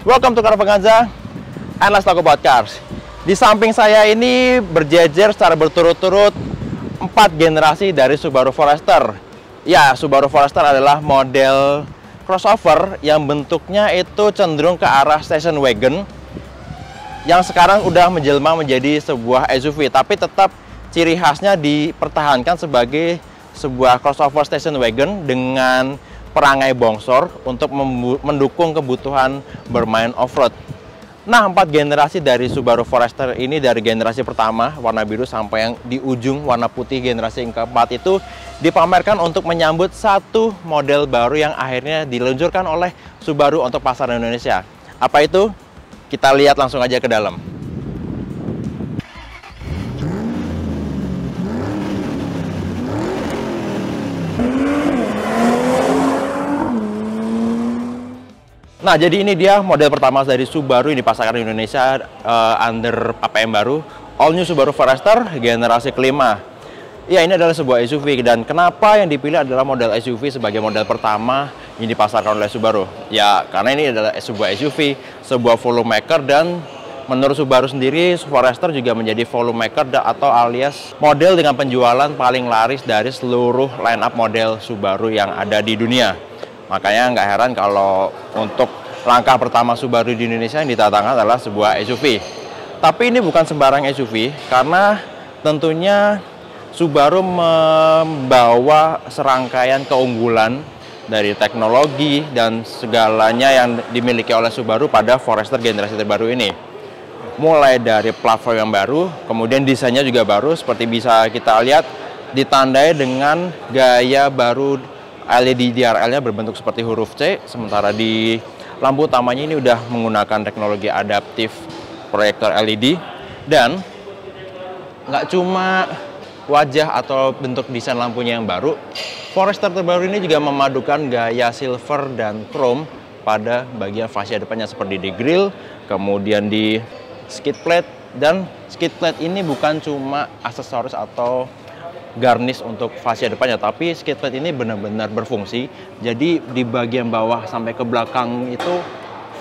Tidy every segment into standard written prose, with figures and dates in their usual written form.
Welcome to Caravaggio, and let's talk about cars. Di samping saya ini berjejer secara berturut-turut 4 generasi dari Subaru Forester. Ya, Subaru Forester adalah model crossover yang bentuknya itu cenderung ke arah station wagon, yang sekarang udah menjelma menjadi sebuah SUV, tapi tetap ciri khasnya dipertahankan sebagai sebuah crossover station wagon dengan perangai bongsor untuk mendukung kebutuhan bermain off-road. Nah, 4 generasi dari Subaru Forester ini, dari generasi pertama warna biru sampai yang di ujung warna putih generasi yang keempat itu dipamerkan untuk menyambut satu model baru yang akhirnya diluncurkan oleh Subaru untuk pasar Indonesia. Apa itu? Kita lihat langsung aja ke dalam. Nah, jadi ini dia model pertama dari Subaru yang dipasarkan di Indonesia under APM baru, All New Subaru Forester generasi kelima. Ya, ini adalah sebuah SUV, dan kenapa yang dipilih adalah model SUV sebagai model pertama yang dipasarkan oleh Subaru? Ya, karena ini adalah sebuah SUV, sebuah volume maker, dan menurut Subaru sendiri, Forester juga menjadi volume maker atau alias model dengan penjualan paling laris dari seluruh line up model Subaru yang ada di dunia. Makanya nggak heran kalau untuk langkah pertama Subaru di Indonesia yang ditatangkan adalah sebuah SUV. Tapi ini bukan sembarang SUV, karena tentunya Subaru membawa serangkaian keunggulan dari teknologi dan segalanya yang dimiliki oleh Subaru pada Forester generasi terbaru ini. Mulai dari platform yang baru, kemudian desainnya juga baru, seperti bisa kita lihat ditandai dengan gaya baru LED DRL-nya berbentuk seperti huruf C, sementara di lampu utamanya ini udah menggunakan teknologi adaptif proyektor LED. Dan nggak cuma wajah atau bentuk desain lampunya yang baru, Forester terbaru ini juga memadukan gaya silver dan chrome pada bagian fascia depannya, seperti di grill, kemudian di skid plate. Dan skid plate ini bukan cuma aksesoris atau garnish untuk fascia depannya, tapi skid plate ini benar-benar berfungsi. Jadi di bagian bawah sampai ke belakang itu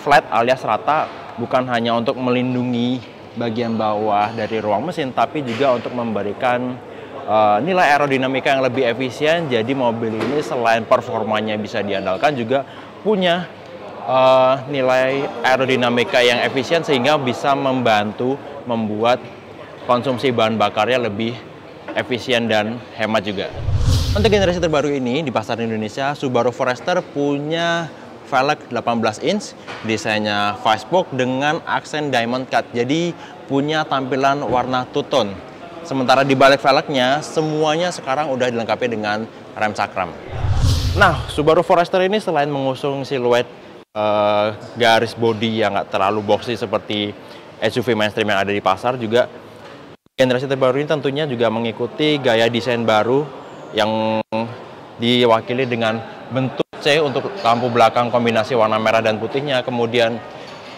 flat alias rata, bukan hanya untuk melindungi bagian bawah dari ruang mesin, tapi juga untuk memberikan nilai aerodinamika yang lebih efisien. Jadi mobil ini selain performanya bisa diandalkan, juga punya nilai aerodinamika yang efisien, sehingga bisa membantu membuat konsumsi bahan bakarnya lebih efisien dan hemat juga. Untuk generasi terbaru ini di pasar Indonesia, Subaru Forester punya velg 18 inch, desainnya 5-spoke dengan aksen diamond cut, jadi punya tampilan warna two-tone. Sementara di balik velgnya, semuanya sekarang udah dilengkapi dengan rem cakram. Nah, Subaru Forester ini selain mengusung siluet garis bodi yang nggak terlalu boxy seperti SUV mainstream yang ada di pasar, juga generasi terbaru ini tentunya juga mengikuti gaya desain baru yang diwakili dengan bentuk C untuk lampu belakang kombinasi warna merah dan putihnya, kemudian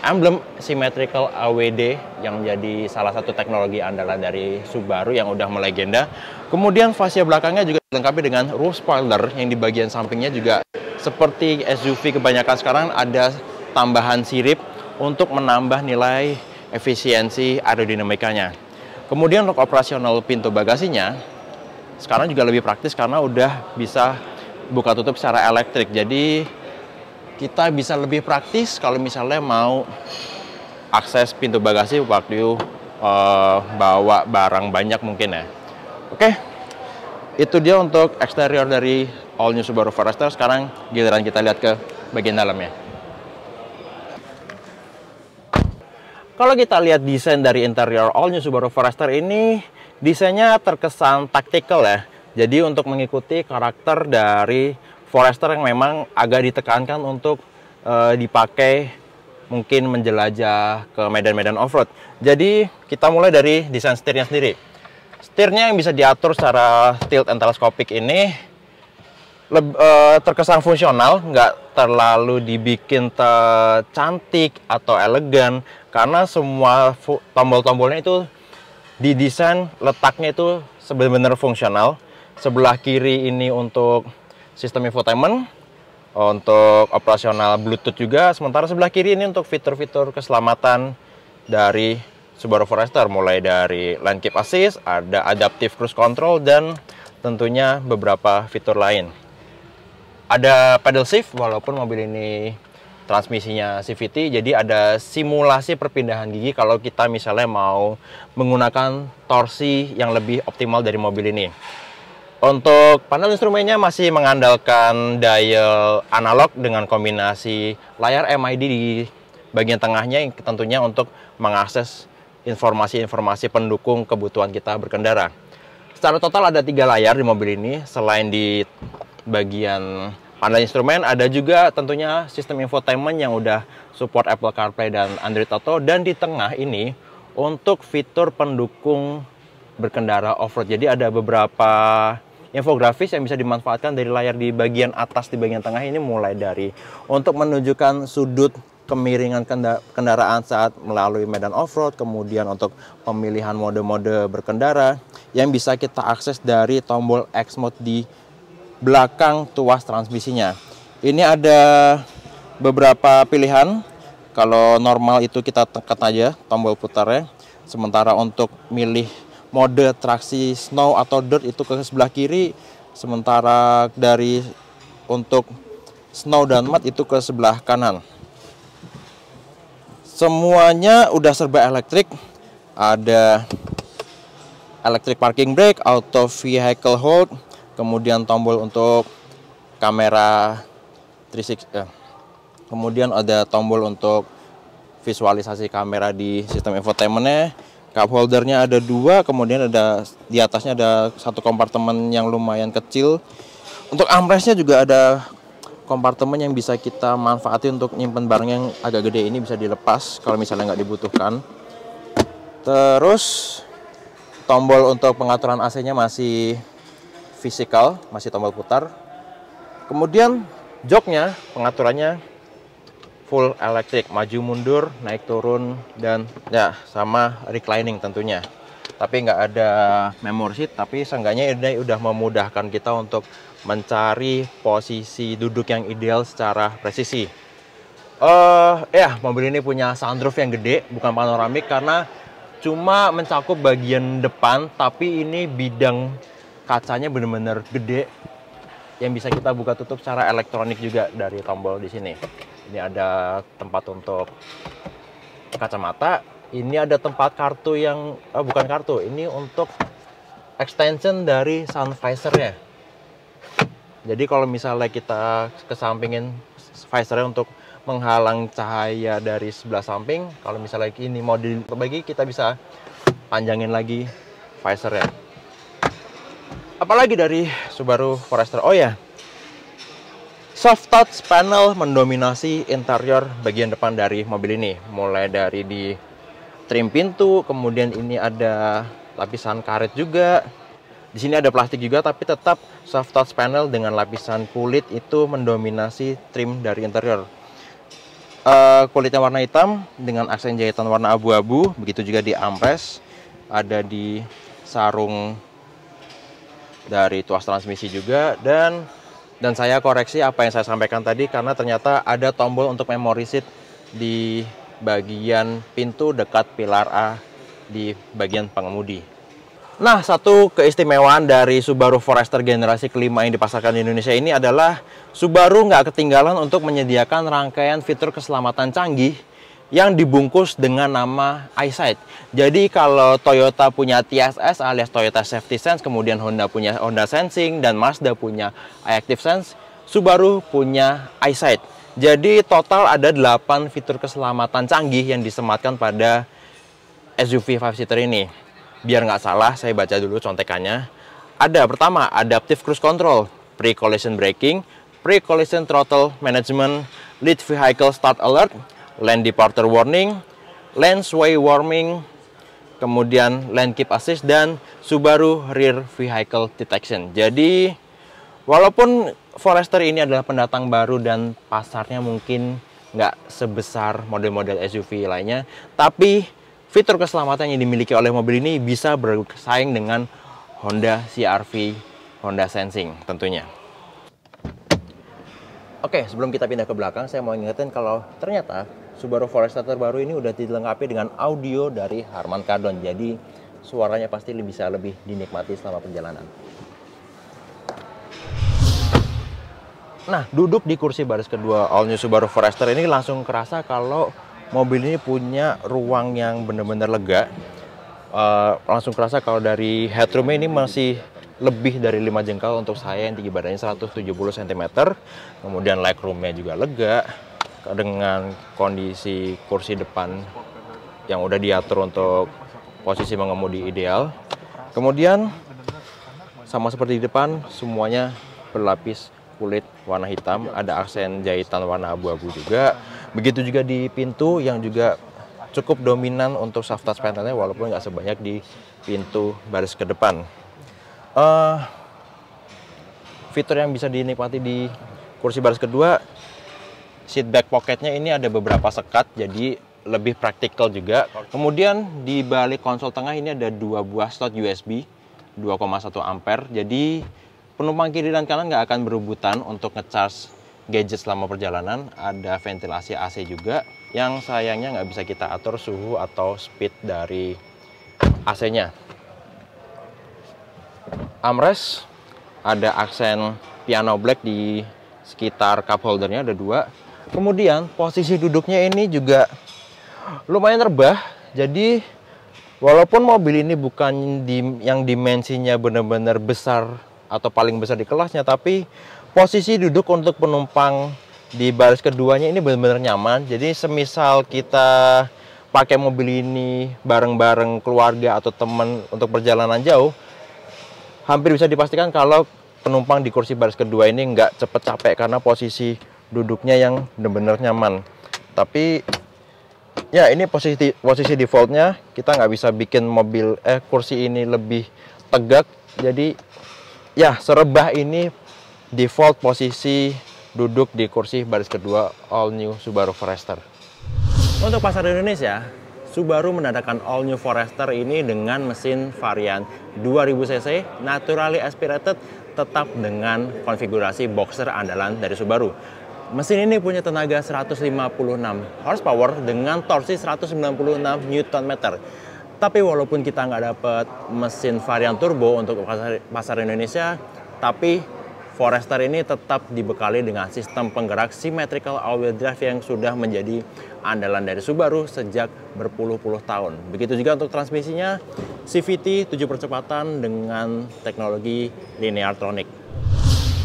emblem symmetrical AWD yang menjadi salah satu teknologi andalan dari Subaru yang udah melegenda. Kemudian fascia belakangnya juga dilengkapi dengan roof spoiler yang di bagian sampingnya juga seperti SUV kebanyakan sekarang ada tambahan sirip untuk menambah nilai efisiensi aerodinamikanya. Kemudian untuk operasional pintu bagasinya sekarang juga lebih praktis karena udah bisa buka tutup secara elektrik. Jadi kita bisa lebih praktis kalau misalnya mau akses pintu bagasi waktu bawa barang banyak mungkin ya. Oke, itu dia untuk eksterior dari All New Subaru Forester. Sekarang giliran kita lihat ke bagian dalamnya. Kalau kita lihat desain dari interior All New Subaru Forester ini, desainnya terkesan taktikal ya. Jadi untuk mengikuti karakter dari Forester yang memang agak ditekankan untuk dipakai mungkin menjelajah ke medan-medan off-road. Jadi kita mulai dari desain setirnya sendiri. Setirnya yang bisa diatur secara tilt and telescopic ini terkesan fungsional, nggak terlalu dibikin cantik atau elegan, karena semua tombol-tombolnya itu didesain letaknya itu benar-benar fungsional. Sebelah kiri ini untuk sistem infotainment, untuk operasional Bluetooth juga. Sementara sebelah kiri ini untuk fitur-fitur keselamatan dari Subaru Forester, mulai dari lane keep assist, ada adaptive cruise control, dan tentunya beberapa fitur lain. Ada pedal shift, walaupun mobil ini transmisinya CVT, jadi ada simulasi perpindahan gigi kalau kita misalnya mau menggunakan torsi yang lebih optimal dari mobil ini. Untuk panel instrumennya masih mengandalkan dial analog dengan kombinasi layar MID di bagian tengahnya yang tentunya untuk mengakses informasi-informasi pendukung kebutuhan kita berkendara. Secara total ada 3 layar di mobil ini. Selain di bagian panel instrumen, ada juga tentunya sistem infotainment yang udah support Apple CarPlay dan Android Auto. Dan di tengah ini untuk fitur pendukung berkendara off-road. Jadi ada beberapa infografis yang bisa dimanfaatkan dari layar di bagian atas, di bagian tengah ini, mulai dari untuk menunjukkan sudut kemiringan kendaraan saat melalui medan off-road, kemudian untuk pemilihan mode-mode berkendara yang bisa kita akses dari tombol X mode di belakang tuas transmisinya. Ini ada beberapa pilihan. Kalau normal itu kita tekan aja tombol putarnya. Sementara untuk milih mode traksi snow atau dirt itu ke sebelah kiri. Sementara dari untuk snow dan mud itu ke sebelah kanan. Semuanya udah serba elektrik. Ada electric parking brake, auto vehicle hold, kemudian tombol untuk kamera 360. Kemudian ada tombol untuk visualisasi kamera di sistem infotainmentnya. Cup holdernya ada 2, kemudian ada di atasnya ada satu kompartemen yang lumayan kecil. Untuk armrestnya juga ada kompartemen yang bisa kita manfaati untuk nyimpen barang yang agak gede, ini bisa dilepas kalau misalnya nggak dibutuhkan. Terus tombol untuk pengaturan AC-nya masih fisikal, masih tombol putar. Kemudian joknya pengaturannya full elektrik, maju mundur, naik turun, dan ya sama reclining tentunya. Tapi nggak ada memory seat, tapi seenggaknya ini udah memudahkan kita untuk mencari posisi duduk yang ideal secara presisi. Mobil ini punya sunroof yang gede, bukan panoramik karena cuma mencakup bagian depan, tapi ini bidang kacanya benar-benar gede yang bisa kita buka tutup secara elektronik juga dari tombol di sini. Ini ada tempat untuk kacamata. Ini ada tempat kartu yang bukan kartu, ini untuk extension dari sun visor-nya. Jadi kalau misalnya kita kesampingin visornya untuk menghalang cahaya dari sebelah samping, kalau misalnya ini mau diperbaiki, kita bisa panjangin lagi visornya. Apalagi dari Subaru Forester? Oh ya, soft touch panel mendominasi interior bagian depan dari mobil ini. Mulai dari di trim pintu, kemudian ini ada lapisan karet juga. Di sini ada plastik juga, tapi tetap soft touch panel dengan lapisan kulit itu mendominasi trim dari interior. Kulitnya warna hitam dengan aksen jahitan warna abu-abu, begitu juga di armrest, ada di sarung dari tuas transmisi juga, dan saya koreksi apa yang saya sampaikan tadi karena ternyata ada tombol untuk memory seat di bagian pintu dekat pilar A di bagian pengemudi. Nah, satu keistimewaan dari Subaru Forester generasi kelima yang dipasarkan di Indonesia ini adalah Subaru nggak ketinggalan untuk menyediakan rangkaian fitur keselamatan canggih yang dibungkus dengan nama EyeSight. Jadi kalau Toyota punya TSS alias Toyota Safety Sense, kemudian Honda punya Honda Sensing, dan Mazda punya iActive Sense, Subaru punya EyeSight. Jadi total ada 8 fitur keselamatan canggih yang disematkan pada SUV 5-seater ini. Biar nggak salah, saya baca dulu contekannya. Ada pertama, Adaptive Cruise Control, Pre-Collision Braking, Pre-Collision Throttle Management, Lead Vehicle Start Alert, Lane Departure Warning, Lane Sway Warning, kemudian Lane Keep Assist, dan Subaru Rear Vehicle Detection. Jadi, walaupun Forester ini adalah pendatang baru dan pasarnya mungkin nggak sebesar model-model SUV lainnya, tapi fitur keselamatan yang dimiliki oleh mobil ini bisa bersaing dengan Honda CR-V, Honda Sensing tentunya. Oke, sebelum kita pindah ke belakang, saya mau ingetin kalau ternyata Subaru Forester terbaru ini udah dilengkapi dengan audio dari Harman Kardon. Jadi suaranya pasti bisa lebih dinikmati selama perjalanan. Nah, duduk di kursi baris kedua all new Subaru Forester ini langsung kerasa kalau mobil ini punya ruang yang benar-benar lega. Langsung kerasa kalau dari headroomnya ini masih lebih dari 5 jengkal untuk saya yang tinggi badannya 170 cm. Kemudian legroomnya juga lega dengan kondisi kursi depan yang udah diatur untuk posisi mengemudi ideal. Kemudian sama seperti di depan, semuanya berlapis kulit warna hitam, ada aksen jahitan warna abu-abu juga. Begitu juga di pintu yang juga cukup dominan untuk soft touch panelnya walaupun nggak sebanyak di pintu baris ke depan. Fitur yang bisa dinikmati di kursi baris kedua, seat back pocketnya ini ada beberapa sekat, jadi lebih praktikal juga. Kemudian di balik konsol tengah ini ada 2 buah slot USB 2,1 ampere, jadi penumpang kiri dan kanan nggak akan berebutan untuk ngecharge gadget selama perjalanan. Ada ventilasi AC juga, yang sayangnya nggak bisa kita atur suhu atau speed dari AC-nya. Armrest, ada aksen piano black di sekitar cup holdernya, ada 2. Kemudian posisi duduknya ini juga lumayan rebah. Jadi walaupun mobil ini bukan yang dimensinya benar-benar besar atau paling besar di kelasnya, tapi posisi duduk untuk penumpang di baris keduanya ini benar-benar nyaman. Jadi semisal kita pakai mobil ini bareng-bareng keluarga atau teman untuk perjalanan jauh, hampir bisa dipastikan kalau penumpang di kursi baris kedua ini nggak cepet capek karena posisi duduknya yang benar-benar nyaman. Tapi ya ini posisi defaultnya, kita nggak bisa bikin kursi ini lebih tegak. Jadi ya serebah ini default posisi duduk di kursi baris kedua all new Subaru Forester. Untuk pasar Indonesia, Subaru menandakan all new Forester ini dengan mesin varian 2000 cc naturally aspirated, tetap dengan konfigurasi boxer andalan dari Subaru. Mesin ini punya tenaga 156 horsepower dengan torsi 196 Nm. Tapi walaupun kita nggak dapat mesin varian turbo untuk pasar Indonesia, tapi Forester ini tetap dibekali dengan sistem penggerak symmetrical all-wheel drive yang sudah menjadi andalan dari Subaru sejak berpuluh-puluh tahun. Begitu juga untuk transmisinya, CVT 7 percepatan dengan teknologi Lineartronic.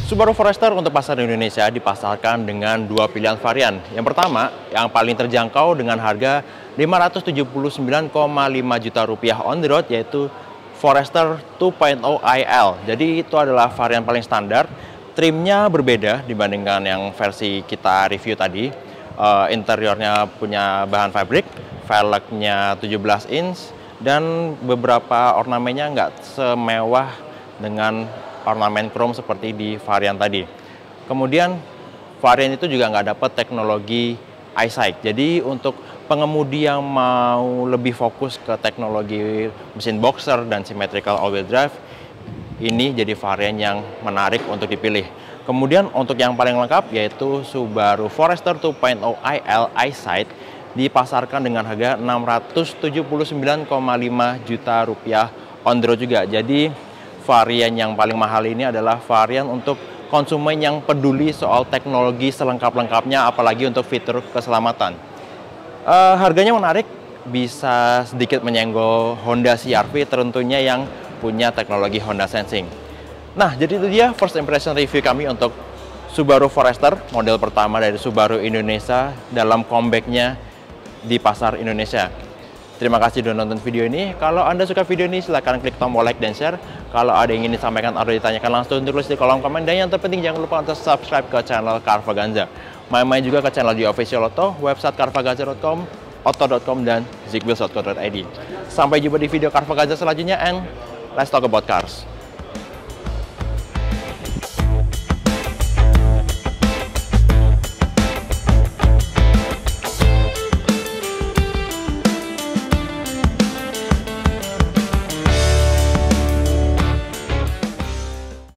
Subaru Forester untuk pasar Indonesia dipasarkan dengan 2 pilihan varian. Yang pertama, yang paling terjangkau dengan harga Rp579,5 juta on the road, yaitu Forester 2.0 IL. Jadi itu adalah varian paling standar. Trimnya berbeda dibandingkan yang versi kita review tadi. Interiornya punya bahan fabric, velgnya 17 inch, dan beberapa ornamennya nggak semewah dengan ornamen chrome seperti di varian tadi. Kemudian varian itu juga nggak dapat teknologi EyeSight. Jadi untuk pengemudi yang mau lebih fokus ke teknologi mesin boxer dan symmetrical all-wheel drive, ini jadi varian yang menarik untuk dipilih. Kemudian untuk yang paling lengkap yaitu Subaru Forester 2.0 IL EyeSight dipasarkan dengan harga Rp679,5 juta on the road juga. Jadi varian yang paling mahal ini adalah varian untuk konsumen yang peduli soal teknologi selengkap-lengkapnya, apalagi untuk fitur keselamatan. Harganya menarik, bisa sedikit menyenggol Honda CR-V tentunya yang punya teknologi Honda Sensing. Nah, jadi itu dia first impression review kami untuk Subaru Forester, model pertama dari Subaru Indonesia dalam comeback-nya di pasar Indonesia. Terima kasih sudah nonton video ini. Kalau Anda suka video ini, silahkan klik tombol like dan share. Kalau ada yang ingin disampaikan atau ditanyakan langsung, tulis di kolom komen. Dan yang terpenting, jangan lupa untuk subscribe ke channel Carvaganza. Main-main juga ke channel di Official Auto, website carvaganza.com, auto.com, dan zigwheels.co.id. Sampai jumpa di video Carvaganza selanjutnya, and let's talk about cars.